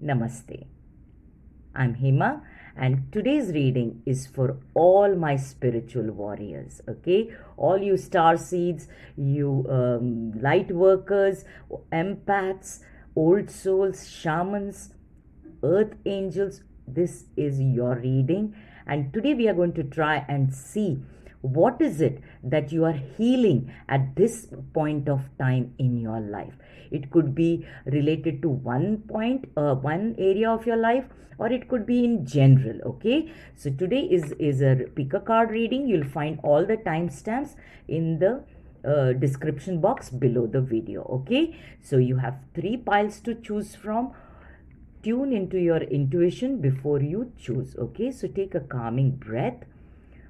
Namaste. I'm Hema, and today's reading is for all my spiritual warriors. Okay, all you star seeds, you light workers, empaths, old souls, shamans, earth angels. This is your reading, and today we are going to try and see what is it that you are healing at this point of time in your life. It could be related to one area of your life, or it could be in general. Okay, so today is a pick a card reading. You'll find all the timestamps in the description box below the video. Okay, so you have 3 piles to choose from. Tune into your intuition before you choose. Okay, so take a calming breath,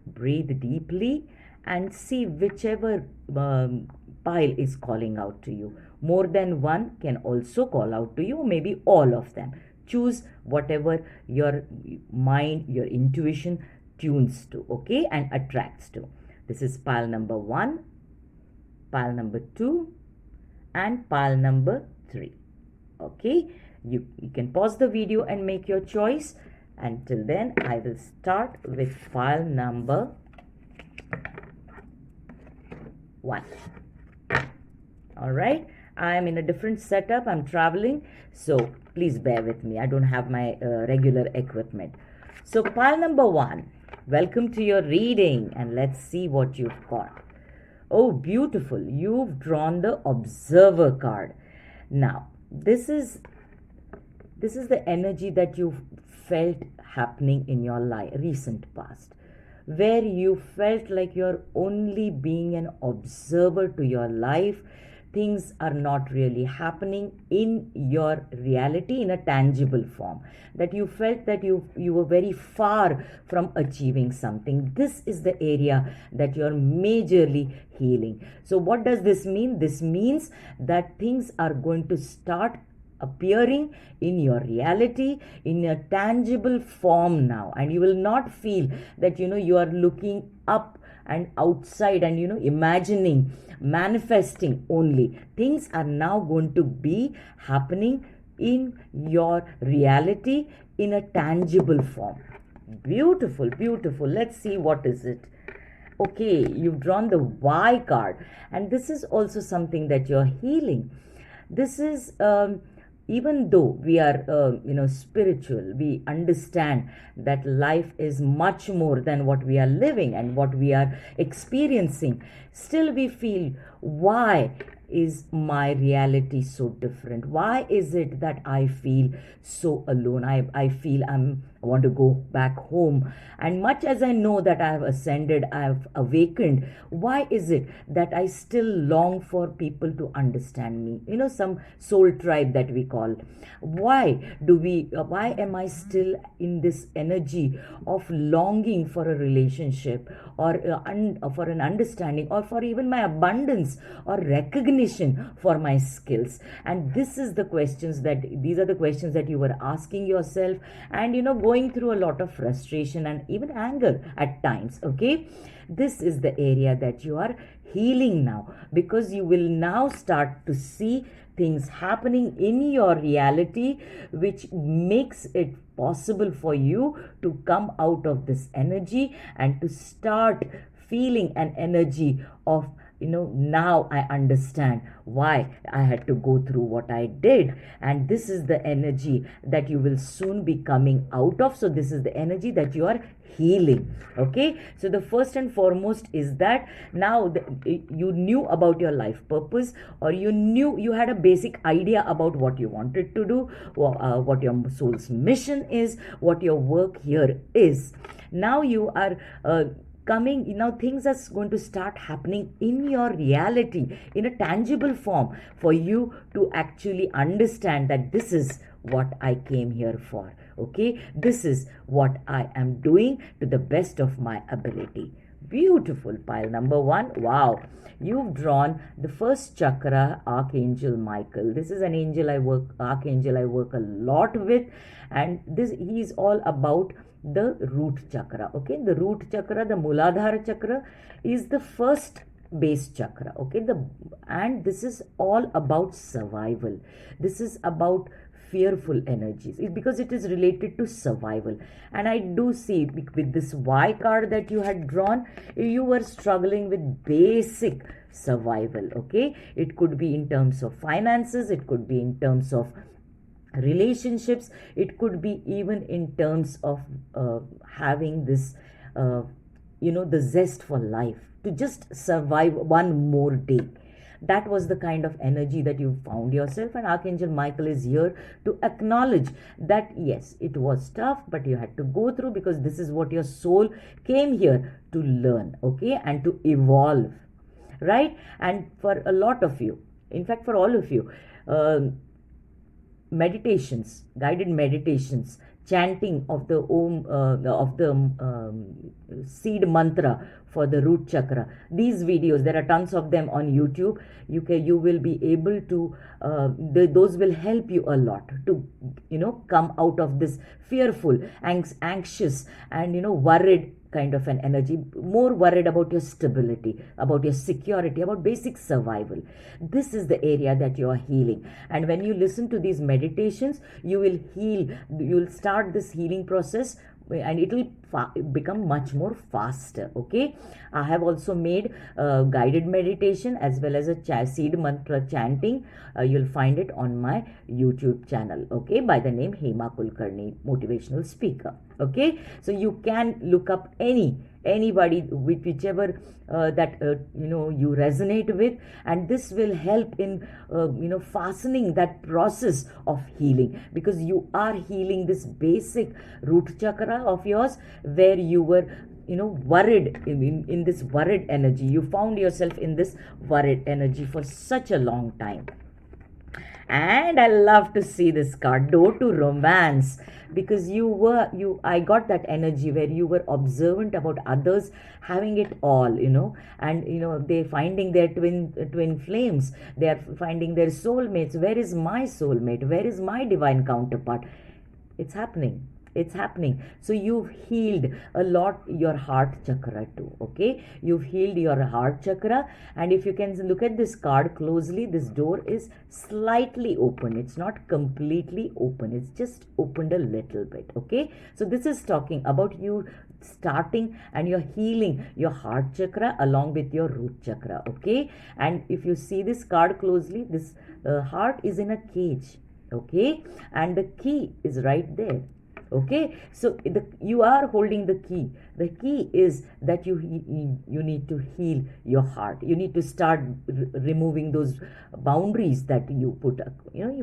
breathe deeply, and see whichever pile is calling out to you. More than one can also call out to you, maybe all of them. Choose whatever your mind, your intuition tunes to, okay, and attracts to. This is pile number 1, pile number 2, and pile number 3. Okay, you can pause the video and make your choice. Until then, I will start with pile number 1. All right, I am in a different setup. I'm traveling, so please bear with me. I don't have my regular equipment. So pile number 1, welcome to your reading, and let's see what you've got. Oh, beautiful. You've drawn the observer card. Now, this is the energy that you felt happening in your recent past, where you felt like you're only being an observer to your life. Things are not really happening in your reality in a tangible form, that you felt that you were very far from achieving something. This is the area that you're majorly healing. So what does this mean? This means that things are going to start appearing in your reality in a tangible form now, and you will not feel that you are looking up and outside and imagining, manifesting only. Things are now going to be happening in your reality in a tangible form. Beautiful, beautiful. Let's see what is it. Okay, you've drawn the Y card, and this is also something that you're healing. This is even though we are spiritual, we understand that life is much more than what we are living and what we are experiencing. Still we feel, why is my reality so different? Why is it that I feel so alone? I feel I want to go back home. And much as I know that I have ascended, I have awakened, why is it that I still long for people to understand me? Some soul tribe that we call. Why am I still in this energy of longing for a relationship, or for an understanding, or for even my abundance or recognition for my skills? And these are the questions that you were asking yourself, and going through a lot of frustration and even anger at times. Okay, this is the area that you are healing now, because you will now start to see things happening in your reality, which makes it possible for you to come out of this energy and to start feeling an energy of, now I understand why I had to go through what I did. And this is the energy that you will soon be coming out of. So this is the energy that you are healing. Okay, so the first and foremost is that now you knew about your life purpose, or you had a basic idea about what you wanted to do, what your soul's mission is, what your work here is. Now you are coming, things are going to start happening in your reality in a tangible form, for you to actually understand that this is what I came here for. Okay, this is what I am doing to the best of my ability. Beautiful. Pile number 1. Wow, you've drawn the first chakra, Archangel Michael. This is an archangel I work a lot with, and he's all about the root chakra. Okay, the root chakra, the Muladhara chakra, is the first base chakra. Okay, and this is all about survival. This is about fearful energies. Because it is related to survival. And I do see with this Y card that you had drawn, you were struggling with basic survival. Okay, it could be in terms of finances, it could be in terms of relationships, it could be even in terms of having this the zest for life, to just survive one more day. That was the kind of energy that you found yourself, and Archangel Michael is here to acknowledge that yes, it was tough, but you had to go through, because this is what your soul came here to learn, okay, and to evolve, right? And for a lot of you, in fact for all of you, meditations, guided meditations, chanting of the seed mantra for the root chakra. These videos, there are tons of them on YouTube. You will be able to those will help you a lot to come out of this fearful, anxious, and worried kind of an energy, more worried about your stability, about your security, about basic survival. This is the area that you are healing. And when you listen to these meditations, you will heal, you will start this healing process, and it will become much more faster. Okay, I have also made guided meditation as well as a seed mantra chanting. You'll find it on my YouTube channel, okay, by the name Hema Kulkarni, motivational speaker. Okay, so you can look up anybody with whichever that you resonate with, and this will help in fastening that process of healing, because you are healing this basic root chakra of yours, where you were worried in this worried energy. You found yourself in this worried energy for such a long time. And I love to see this card, Door to Romance, because I got that energy where you were observant about others having it all, and they finding their twin flames, they are finding their soulmates. Where is my soulmate? Where is my divine counterpart? It's happening. It's happening. So you've healed a lot your heart chakra too. Okay, you've healed your heart chakra, and if you can look at this card closely, this door is slightly open. It's not completely open, it's just opened a little bit. Okay, so this is talking about you starting and you're healing your heart chakra along with your root chakra. Okay, and if you see this card closely, this heart is in a cage. Okay, and the key is right there. Okay, so you are holding the key. The key is that you need to heal your heart. You need to start removing those boundaries that you put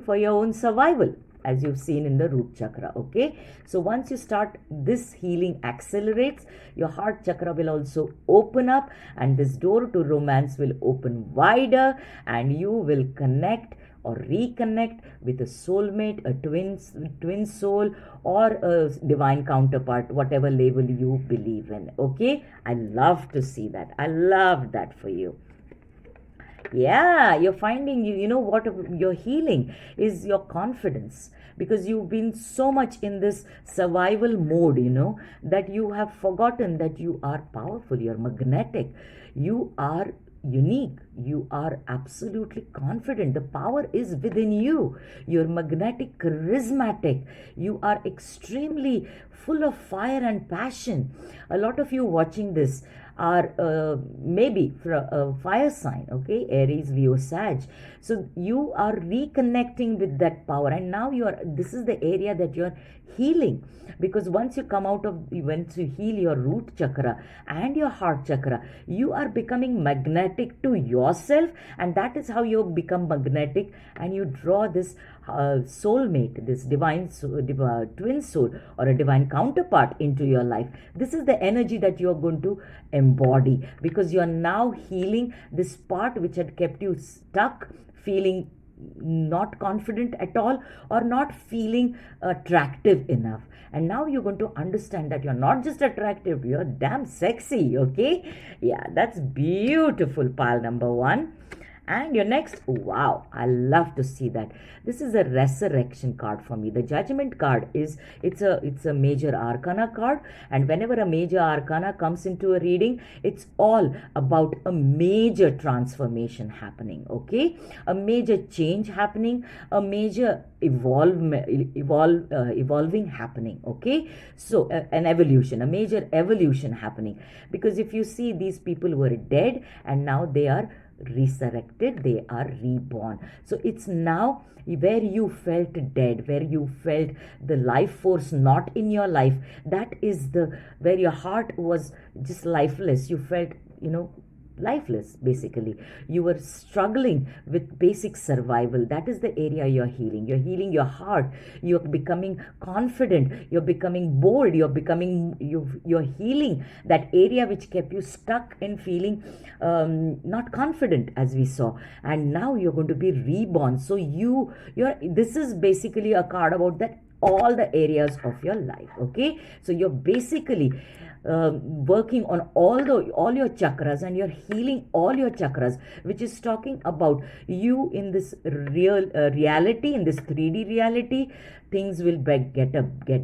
for your own survival, as you've seen in the root chakra. Okay, so once you start, this healing accelerates, your heart chakra will also open up, and this door to romance will open wider, and you will connect or reconnect with a soulmate, a twin soul, or a divine counterpart, whatever label you believe in. Okay, I love to see that. I love that for you. Yeah, you're finding, what your healing is your confidence, because you've been so much in this survival mode, that you have forgotten that you are powerful, you're magnetic, you are unique, you are absolutely confident. The power is within you. You're magnetic, charismatic, you are extremely full of fire and passion. A lot of you watching this are maybe a fire sign, okay, Aries, Leo, Sag. So you are reconnecting with that power, and now this is the area that you're healing, because once you heal your root chakra and your heart chakra, you are becoming magnetic to yourself, and that is how you become magnetic, and you draw this soulmate, this divine twin soul or a divine counterpart into your life. This is the energy that you are going to embody, because you are now healing this part which had kept you stuck, feeling not confident at all, or not feeling attractive enough. And now you're going to understand that you're not just attractive, you're damn sexy. Okay, yeah, that's beautiful, pile number one. And your next, wow, I love to see that. This is a resurrection card for me. The judgment card is, it's a major arcana card, and whenever a major arcana comes into a reading, it's all about a major transformation happening, okay? A major change happening, a major evolving happening, okay? So an evolution, a major evolution happening, because if you see, these people were dead and now they are resurrected, they are reborn. So it's now where you felt dead, where you felt the life force not in your life, that is the where your heart was just lifeless, you felt, lifeless. Basically, you were struggling with basic survival. That is the area you're healing. You're healing your heart. You're becoming confident, you're becoming bold, you're healing that area which kept you stuck in feeling not confident, as we saw. And now you're going to be reborn. So you're this is basically a card about that, all the areas of your life, okay? So you're basically working on all your chakras, and you're healing all your chakras, which is talking about you in this reality, in this 3D reality. Things will get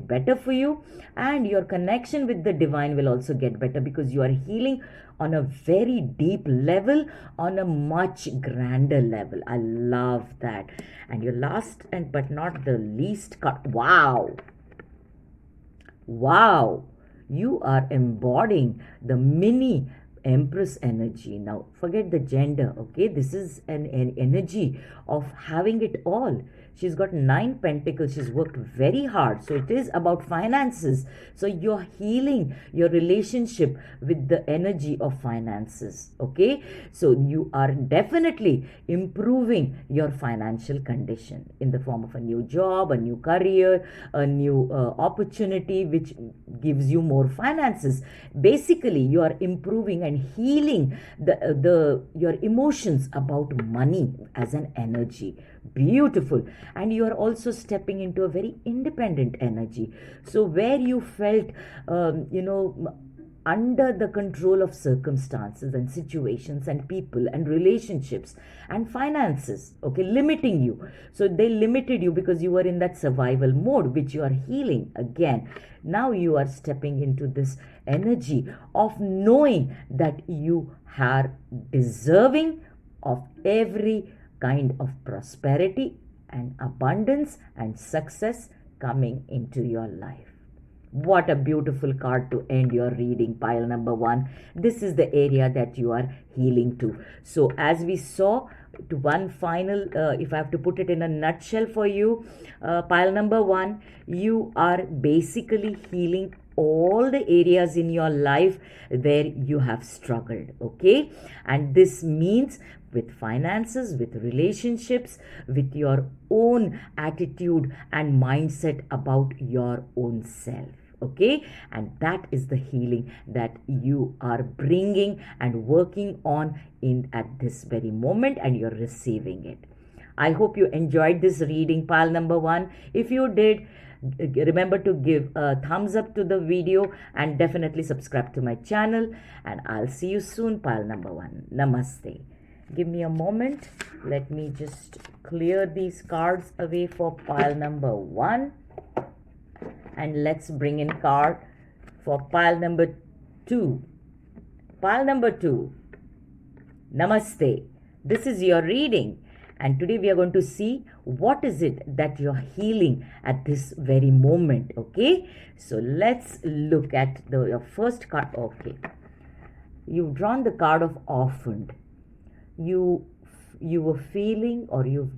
better for you, and your connection with the divine will also get better, because you are healing on a very deep level, on a much grander level. I love that. And your last and but not the least card, wow, you are embodying the mini empress energy. Now forget the gender, okay? This is an energy of having it all. She's got 9 pentacles. She's worked very hard. So it is about finances. So you're healing your relationship with the energy of finances, okay? So you are definitely improving your financial condition in the form of a new job, a new career, a new opportunity which gives you more finances. Basically, you are improving and healing your emotions about money as an energy. Beautiful. And you are also stepping into a very independent energy. So where you felt under the control of circumstances and situations and people and relationships and finances, okay, limiting you. So they limited you because you were in that survival mode, which you are healing again. Now you are stepping into this energy of knowing that you are deserving of every kind of prosperity and abundance and success coming into your life. What a beautiful card to end your reading, pile number 1. This is the area that you are healing to. So as we saw, to one final, if I have to put it in a nutshell for you, pile number 1, you are basically healing all the areas in your life where you have struggled, okay? And this means with finances, with relationships, with your own attitude and mindset about your own self, okay? And that is the healing that you are bringing and working on at this very moment, and you're receiving it. I hope you enjoyed this reading, pile number 1. If you did, remember to give a thumbs up to the video and definitely subscribe to my channel, and I'll see you soon, pile number 1. Namaste. Give me a moment. Let me just clear these cards away for pile number 1, and let's bring in card for pile number 2. Pile number 2. Namaste. This is your reading, and today we are going to see what is it that you're healing at this very moment, okay? So let's look at your first card. Okay, you've drawn the card of orphaned. You were feeling, or you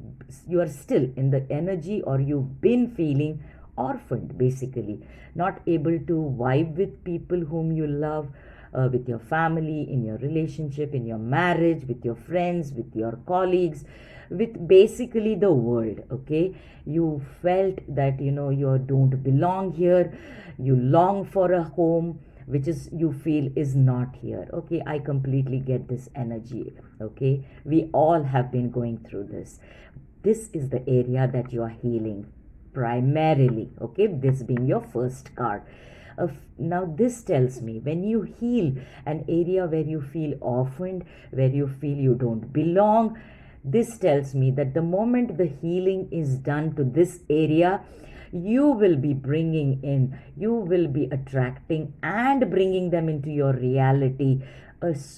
are still in the energy, or you've been feeling orphaned, basically not able to vibe with people whom you love, with your family, in your relationship, in your marriage, with your friends, with your colleagues, with basically the world, okay? You felt that you don't belong here. You long for a home which is you feel is not here, okay? I completely get this energy, okay? We all have been going through this. This is the area that you are healing primarily, okay? This being your first card. Now this tells me, when you heal an area where you feel orphaned, where you feel you don't belong, This tells me that the moment the healing is done to this area, you will be bringing in, you will be attracting and bringing them into your reality,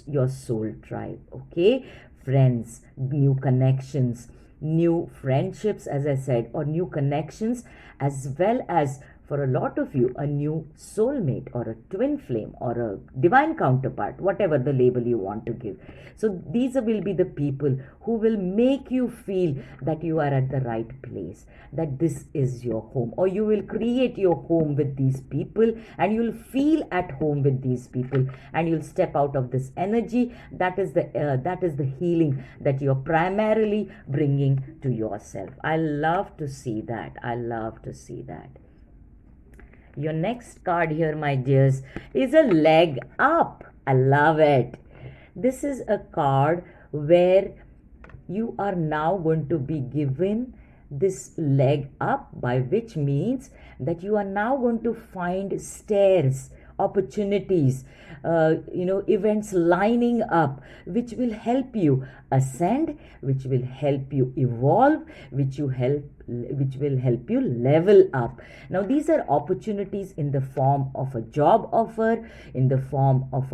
your soul tribe. Okay, friends, new connections, new friendships, as I said, or new connections, as well as for a lot of you, a new soulmate or a twin flame or a divine counterpart, whatever the label you want to give. So these will be the people who will make you feel that you are at the right place, that this is your home, or you will create your home with these people and you'll feel at home with these people, and you'll step out of this energy. That is the healing that you're primarily bringing to yourself. I love to see that. I love to see that. Your next card here, my dears, is a leg up. I love it. This is a card where you are now going to be given this leg up, by which means that you are now going to find stairs, opportunities, events lining up, which will help you ascend, which will help you evolve, which will help you level up. Now these are opportunities in the form of a job offer, in the form of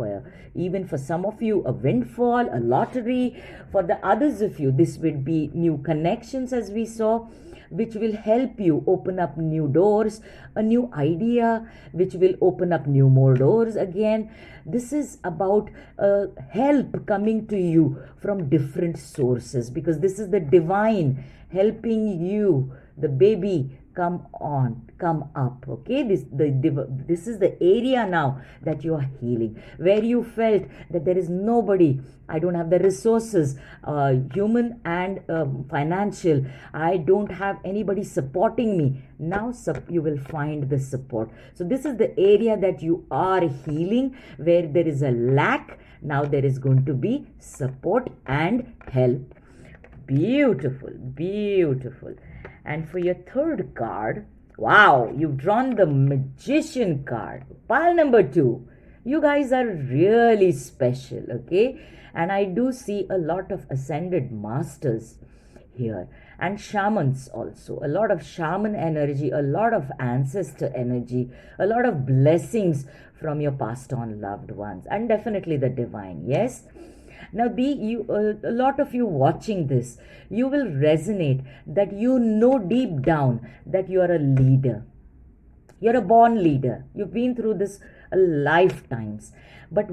even for some of you, a windfall, a lottery. For the others of you, this would be new connections, as we saw, which will help you open up new doors, a new idea, which will open up more doors again. This is about help coming to you from different sources, because this is the divine helping you, the baby, come up. Okay, this is the area now that you are healing, where you felt that there is nobody, I don't have the resources, human and financial, I don't have anybody supporting me. Now you will find the support. So this is the area that you are healing, where there is a lack. Now there is going to be support and help. Beautiful, beautiful. And for your third card, wow, you've drawn the Magician card. Pile number 2. You guys are really special, okay? And I do see a lot of ascended masters here, and shamans also. A lot of shaman energy, a lot of ancestor energy, a lot of blessings from your passed on loved ones, and definitely the divine. Yes? Now, a lot of you watching this, you will resonate that you know deep down that you are a leader. You're a born leader. You've been through this lifetimes, but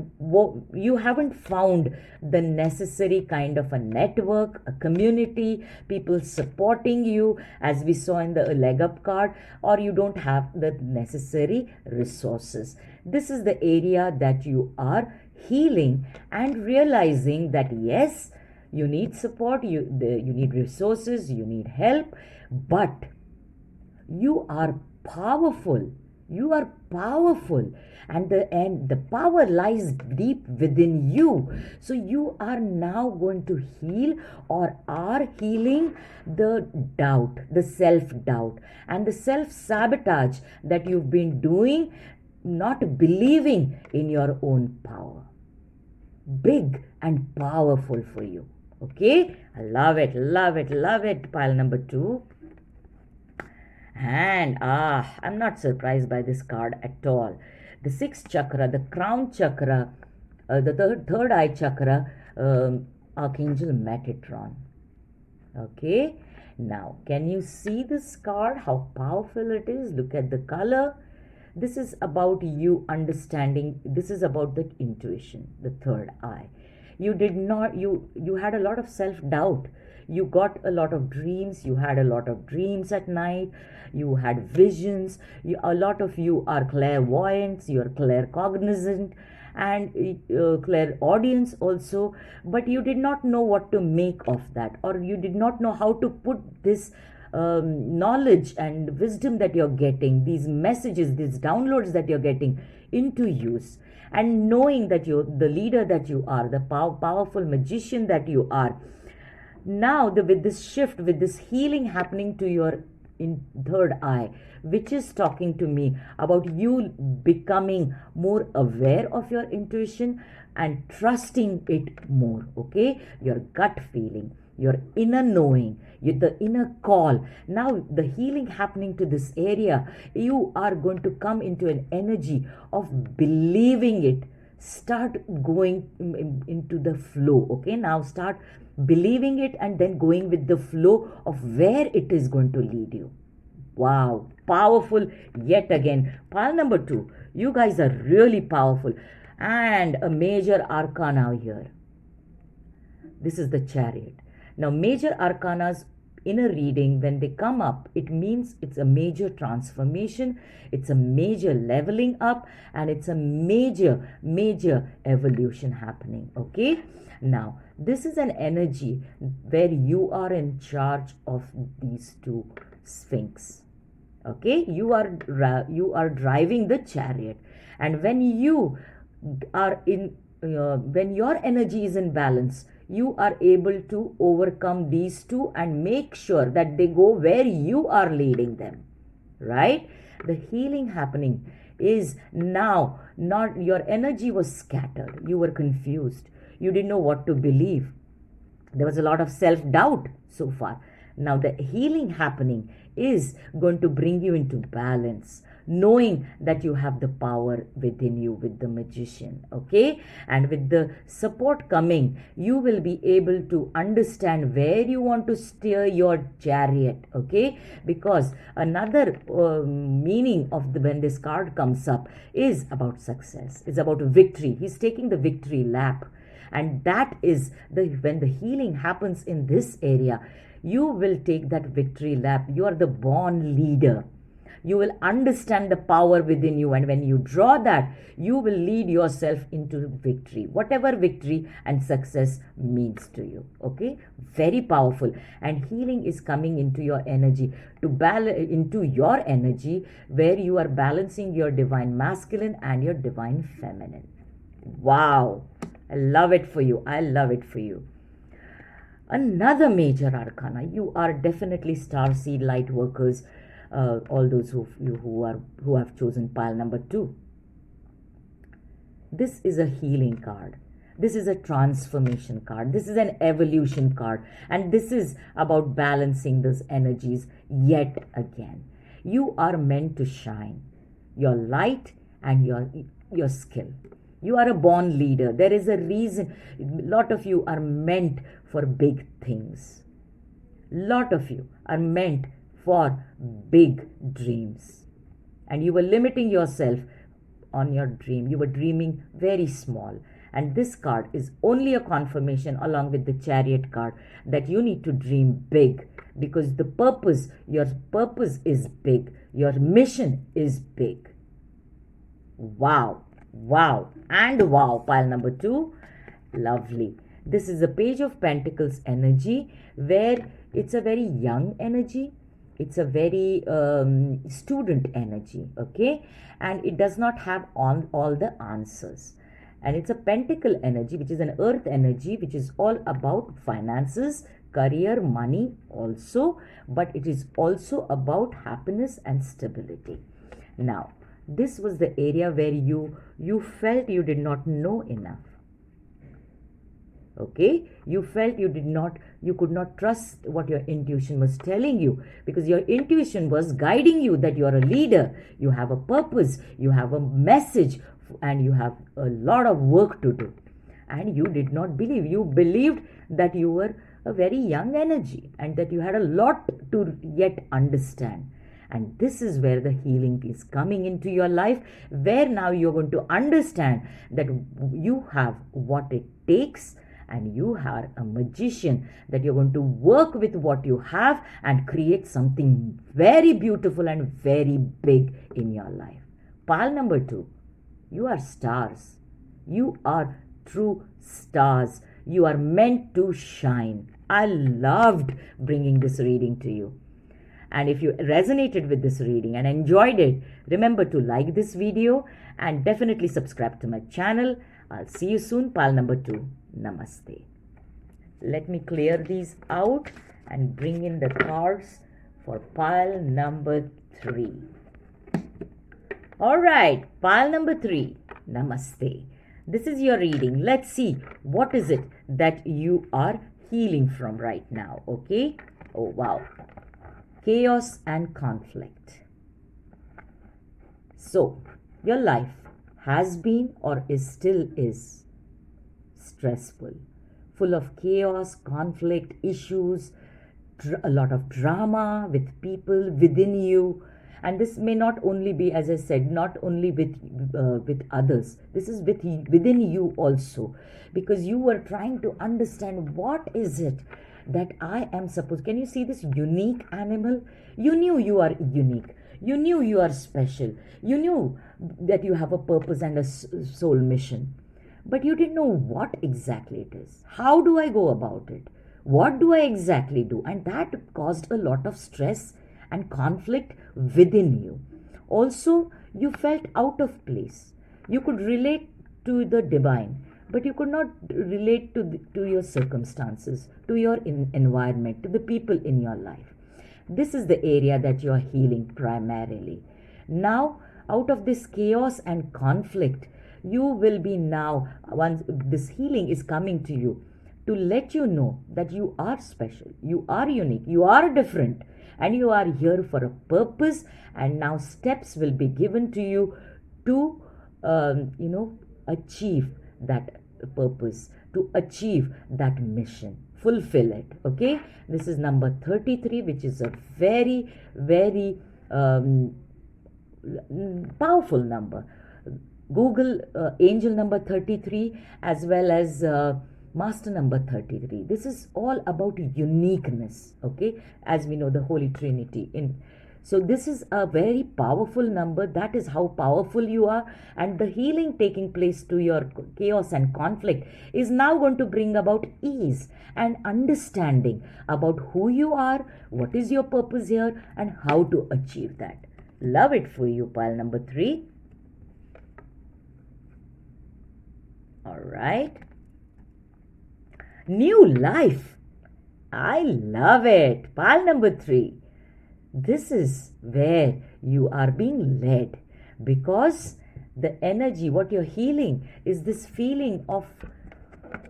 you haven't found the necessary kind of a network, a community, people supporting you, as we saw in the leg up card, or you don't have the necessary resources. This is the area that you are healing and realizing that yes, you need support, you need resources, you need help, but you are powerful. You are powerful, and the power lies deep within you. So you are now going to heal, or are healing, the doubt, the self-doubt, and the self-sabotage that you've been doing, not believing in your own power. Big and powerful for you. Okay, I love it, love it, love it. Pile number 2. And I'm not surprised by this card at all. The 6th chakra, the crown chakra, the third eye chakra, Archangel Metatron. Okay, now can you see this card, how powerful it is? Look at the color. This is about you understanding. This is about the intuition, the third eye. You had a lot of self-doubt. You got a lot of dreams. You had a lot of dreams at night. You had visions. A lot of you are clairvoyants. You're claircognizant and clairaudience also. But you did not know what to make of that, or you did not know how to put this knowledge and wisdom that you're getting, these messages, these downloads that you're getting, into use. And knowing that you're the leader that you are, the powerful magician that you are. Now, with this shift, with this healing happening to your third eye, which is talking to me about you becoming more aware of your intuition and trusting it more, okay? Your gut feeling. your inner knowing, the inner call. Now, the healing happening to this area, you are going to come into an energy of believing it. Start going into the flow. Okay, now start believing it and then going with the flow of where it is going to lead you. Wow, powerful yet again. Pile number 2. You guys are really powerful. And a major arcana here. This is the Chariot. Now, major arcanas in a reading, when they come up, it means it's a major transformation, it's a major leveling up, and it's a major evolution happening. Okay? Now, this is an energy where you are in charge of these two sphinx. Okay? You are driving the chariot. And when you are in when your energy is in balance, you are able to overcome these two and make sure that they go where you are leading them, right? The healing happening is now not, your energy was scattered, you were confused, you didn't know what to believe, there was a lot of self-doubt so far. Now the healing happening is going to bring you into balance, knowing that you have the power within you with the magician. Okay, and with the support coming, you will be able to understand where you want to steer your chariot. Okay, because another meaning of when this card comes up is about success, is about victory. He's taking the victory lap, and that is when the healing happens in this area, you will take that victory lap. You are the born leader. You will understand the power within you, and when you draw that, you will lead yourself into victory, whatever victory and success means to you. Okay, very powerful. And healing is coming into your energy, to into your energy, where you are balancing your divine masculine and your divine feminine. Wow, I love it for you. I love it for you. Another major arcana. You are definitely star seed light workers. All those who have chosen pile number 2. This is a healing card. This is a transformation card. This is an evolution card, and this is about balancing those energies yet again. You are meant to shine your light and your skill. You are a born leader. There is a reason. A lot of you are meant for big things. Lot of you are meant for big dreams, and you were limiting yourself on your dream. You were dreaming very small, and this card is only a confirmation, along with the chariot card, that you need to dream big, because your purpose is big, your mission is big. Wow, and wow. Pile number 2, lovely. This is a Page of Pentacles energy, where it's a very young energy. It's a very student energy, okay? And it does not have all the answers. And it's a pentacle energy, which is an earth energy, which is all about finances, career, money also, but it is also about happiness and stability. Now, this was the area where you felt you did not know enough. Okay, you felt you could not trust what your intuition was telling you, because your intuition was guiding you that you are a leader, you have a purpose, you have a message, and you have a lot of work to do. And you did not believe. You believed that you were a very young energy and that you had a lot to yet understand. And this is where the healing is coming into your life, where now you're going to understand that you have what it takes, and you are a magician, that you're going to work with what you have and create something very beautiful and very big in your life. Pile number 2, you are stars. You are true stars. You are meant to shine. I loved bringing this reading to you. And if you resonated with this reading and enjoyed it, remember to like this video and definitely subscribe to my channel. I'll see you soon. Pile number 2. Namaste. Let me clear these out and bring in the cards for pile number 3. All right, pile number 3. Namaste. This is your reading. Let's see what is it that you are healing from right now, okay? Oh, wow. Chaos and conflict. So, your life has been or is still is stressful, full of chaos, conflict, issues, a lot of drama with people within you. And this may not only be, as I said, not only with others. This is within you also, because you were trying to understand what is it that I am supposed. Can you see this unique animal? You knew you are unique. You knew you are special. You knew that you have a purpose and a soul mission, but you didn't know what exactly it is. How do I go about it? What do I exactly do? And that caused a lot of stress and conflict within you. Also, you felt out of place. You could relate to the divine, but you could not relate to your circumstances, to your environment, to the people in your life. This is the area that you are healing primarily. Now, out of this chaos and conflict, you will be now, once this healing is coming to you, to let you know that you are special, you are unique, you are different, and you are here for a purpose. And now steps will be given to you to, achieve that purpose, to achieve that mission, fulfill it. Okay, this is number 33, which is a very, very powerful number. Google angel number 33 as well as master number 33. This is all about uniqueness, okay, as we know the Holy Trinity in. So this is a very powerful number. That is how powerful you are. And the healing taking place to your chaos and conflict is now going to bring about ease and understanding about who you are, what is your purpose here, and how to achieve that. Love it for you, pile number 3. All right. New life. I love it. Pile number 3. This is where you are being led, because the energy, what you're healing is this feeling of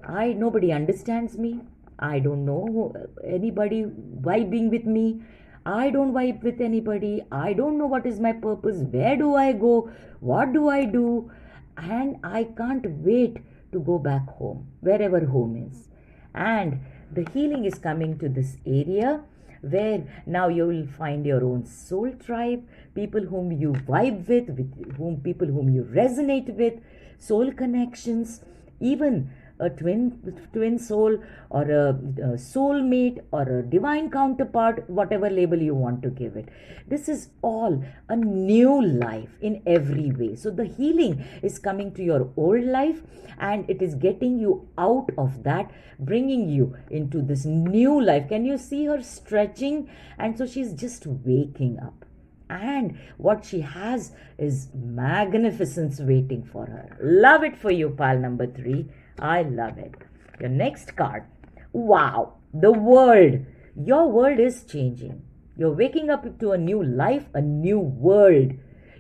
nobody understands me. I don't know anybody vibing with me. I don't vibe with anybody. I don't know what is my purpose. Where do I go? What do I do? And I can't wait to go back home, wherever home is. And the healing is coming to this area where now you will find your own soul tribe, people whom you vibe with people whom you resonate with, soul connections, even a twin soul or a soulmate or a divine counterpart, whatever label you want to give it. This is all a new life in every way. So the healing is coming to your old life and it is getting you out of that, bringing you into this new life. Can you see her stretching? And so she's just waking up. And what she has is magnificence waiting for her. Love it for you, pile number 3. I love it. Your next card. Wow. The world. Your world is changing. You're waking up to a new life, a new world.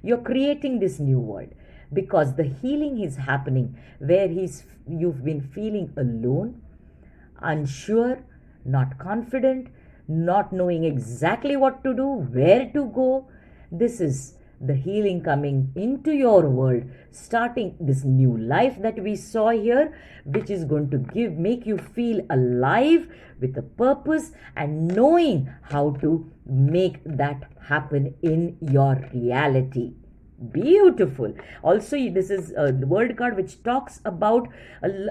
You're creating this new world because the healing is happening where you've been feeling alone, unsure, not confident, not knowing exactly what to do, where to go. This is the healing coming into your world, starting this new life that we saw here, which is going to make you feel alive with a purpose and knowing how to make that happen in your reality. Beautiful. Also, this is the world card which talks about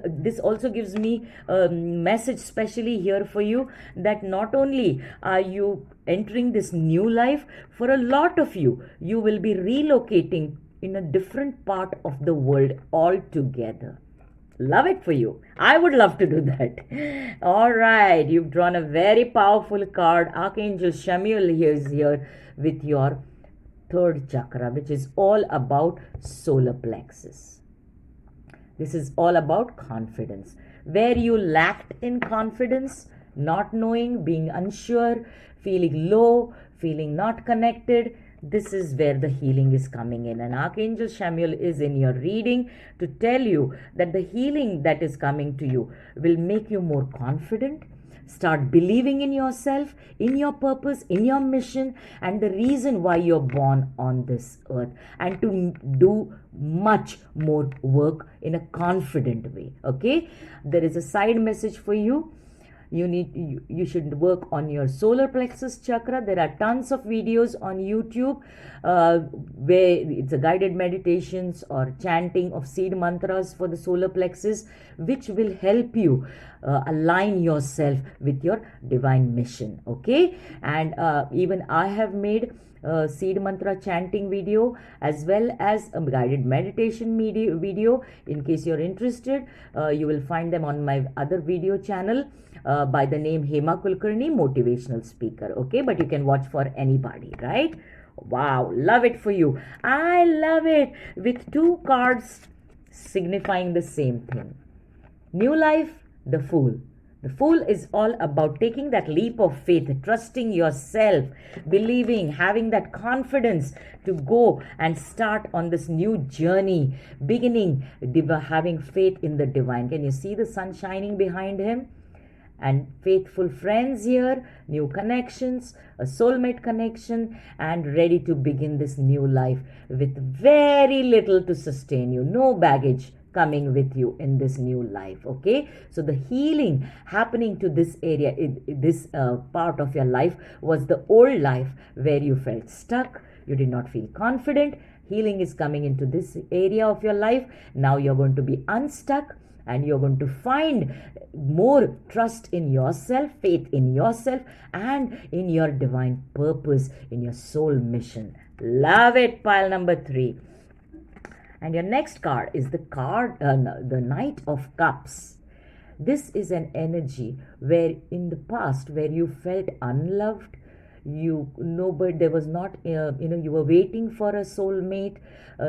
this also gives me a message specially here for you, that not only are you entering this new life, for a lot of you will be relocating in a different part of the world altogether. Love it for you. I would love to do that. All right, you've drawn a very powerful card. Archangel Chamuel is here with your third chakra, which is all about solar plexus. This is all about confidence. Where you lacked in confidence, not knowing, being unsure, feeling low, feeling not connected, This is where the healing is coming in. And Archangel Samuel is in your reading to tell you that the healing that is coming to you will make you more confident. Start believing in yourself, in your purpose, in your mission, and the reason why you're born on this earth, and to do much more work in a confident way. Okay, there is a side message for you. You should work on your solar plexus chakra. There are tons of videos on YouTube where it's a guided meditations or chanting of seed mantras for the solar plexus, which will help you align yourself with your divine mission. Okay, and even I have made seed mantra chanting video as well as a guided meditation video. In case you're interested, you will find them on my other video channel by the name Hema Kulkarni, motivational speaker. Okay, but you can watch for anybody, right? Wow, love it for you. I love it, with two cards signifying the same thing. New life, the Fool. The Fool is all about taking that leap of faith, trusting yourself, believing, having that confidence to go and start on this new journey, beginning, having faith in the divine. Can you see the sun shining behind him? And faithful friends here, new connections, a soulmate connection, and ready to begin this new life with very little to sustain you. No baggage coming with you in this new life. Okay, so the healing happening to this area, this part of your life, was the old life where you felt stuck, you did not feel confident. Healing is coming into this area of your life. Now you're going to be unstuck, and you're going to find more trust in yourself, faith in yourself, and in your divine purpose, in your soul mission. Love it, pile number 3. And your next card is the Knight of Cups. This is an energy where in the past, where you felt unloved, you was not, you were waiting for a soulmate,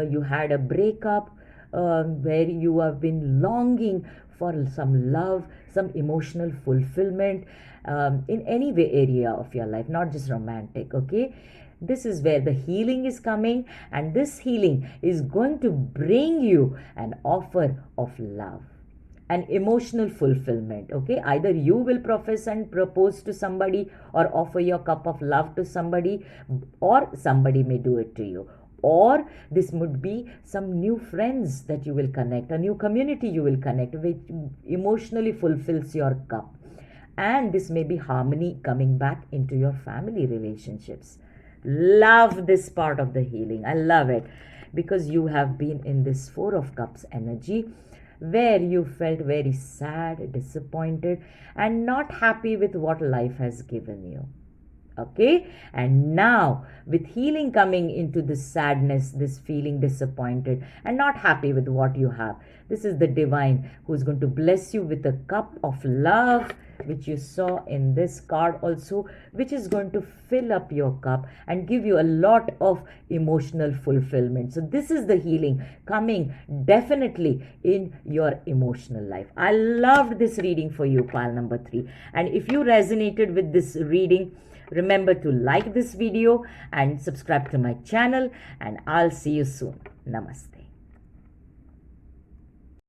you had a breakup, where you have been longing for some love, some emotional fulfillment, in any way area of your life, not just romantic. Okay, this is where the healing is coming, and this healing is going to bring you an offer of love and emotional fulfillment. Okay, either you will profess and propose to somebody or offer your cup of love to somebody, or somebody may do it to you. Or this would be some new friends that you will connect, a new community you will connect, which emotionally fulfills your cup. And this may be harmony coming back into your family relationships. Love this part of the healing. I love it, because you have been in this Four of Cups energy where you felt very sad, disappointed, and not happy with what life has given you. Okay, and now with healing coming into this sadness, this feeling disappointed and not happy with what you have, this is the divine who's going to bless you with a cup of love, which you saw in this card also, which is going to fill up your cup and give you a lot of emotional fulfillment. So this is the healing coming definitely in your emotional life. I loved this reading for you, pile number 3. And if you resonated with this reading, remember to like this video and subscribe to my channel, and I'll see you soon. Namaste.